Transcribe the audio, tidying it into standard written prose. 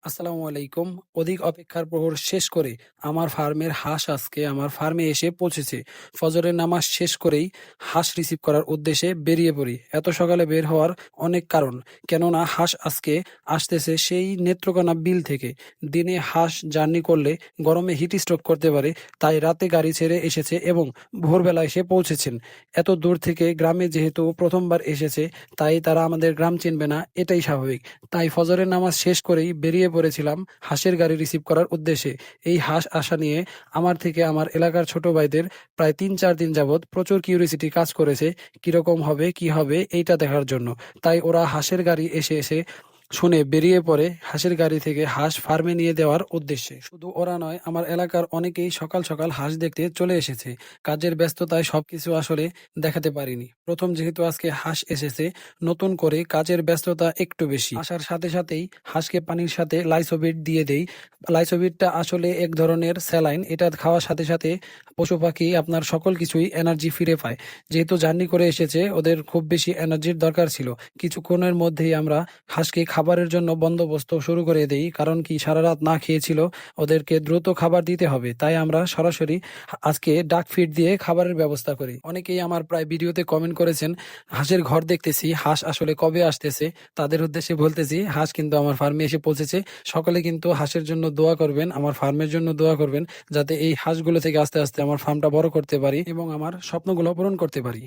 আসসালামু আলাইকুম। অধিক অপেক্ষার প্রহর শেষ করে আমার ফার্মের হাঁস আজকে আমার ফার্মে এসে পৌঁছেছে। ফজরের নামাজ শেষ করেই হাঁস রিসিভ করার উদ্দেশ্যে বেরিয়ে পড়ি। এত সকালে বের হওয়ার অনেক কারণ। কেননা হাঁস আজকে আসতেছে সেই নেত্রকোনা বিল থেকে। দিনে হাঁস জার্নি করলে গরমে হিট স্ট্রোক করতে পারে, তাই রাতে গাড়ি ছেড়ে এসেছে এবং ভোরবেলা এসে পৌঁছেছেন। এত দূর থেকে গ্রামে যেহেতু প্রথমবার এসেছে, তাই তারা আমাদের গ্রাম চিনবে না, এটাই স্বাভাবিক। তাই ফজরের নামাজ শেষ করেই বেরিয়ে পড়েছিলাম হাঁসের গাড়ি রিসিভ করার উদ্দেশ্যে। এই হাঁস আসা নিয়ে আমার থেকে আমার এলাকার ছোট ভাইদের প্রায় ৩-৪ দিন যাবৎ প্রচুর কিউরিসিটি কাজ করেছে, কিরকম হবে কি হবে এইটা দেখার জন্য। তাই ওরা হাঁসের গাড়ি এসে শুনে বেরিয়ে পড়ে হাঁসের গাড়ি থেকে হাঁস ফার্মে নিয়ে দেওয়ার উদ্দেশ্যে। শুধু ওরা নয়, আমার এলাকার অনেকেই সকাল সকাল হাঁস দেখতে চলে এসেছে। কাজের ব্যস্ততায় সবকিছু আসলে দেখাতে পারিনি। প্রথম যেহেতু আজকে হাঁস এসেছে, নতুন করে কাজের ব্যস্ততা একটু বেশি। আসার সাথে সাথেই হাঁসকে পানির সাথে লাইসোবিট দিয়ে দেই। লাইসোবিটটা আসলে এক ধরনের স্যালাইন, এটা খাওয়ার সাথে সাথে পশু পাখি আপনার সকল কিছুই এনার্জি ফিরে পায়। যেহেতু জার্নি করে এসেছে, ওদের খুব বেশি এনার্জির দরকার ছিল। কিছুক্ষণের মধ্যেই আমরা হাঁসকে খাবারের জন্য বন্দোবস্ত শুরু করে দেই, কারণ কি সারা রাত না খেয়েছিল, ওদেরকে দ্রুত খাবার দিতে হবে। তাই আমরা সরাসরি আজকে ডাক ফিড দিয়ে খাবারের ব্যবস্থা করি। অনেকেই আমার প্রায় ভিডিওতে কমেন্ট করেছেন, হাঁসের ঘর দেখতেছি, হাঁস আসলে কবে আসতেছে। তাদের উদ্দেশ্যে বলতেছি, হাঁস কিন্তু আমার ফার্মে এসে পৌঁছেছে। সকলে কিন্তু হাঁসের জন্য দোয়া করবেন, আমার ফার্মের জন্য দোয়া করবেন, যাতে এই হাঁসগুলো থেকে আস্তে আস্তে আমার ফার্মটা বড় করতে পারি এবং আমার স্বপ্নগুলো পূরণ করতে পারি।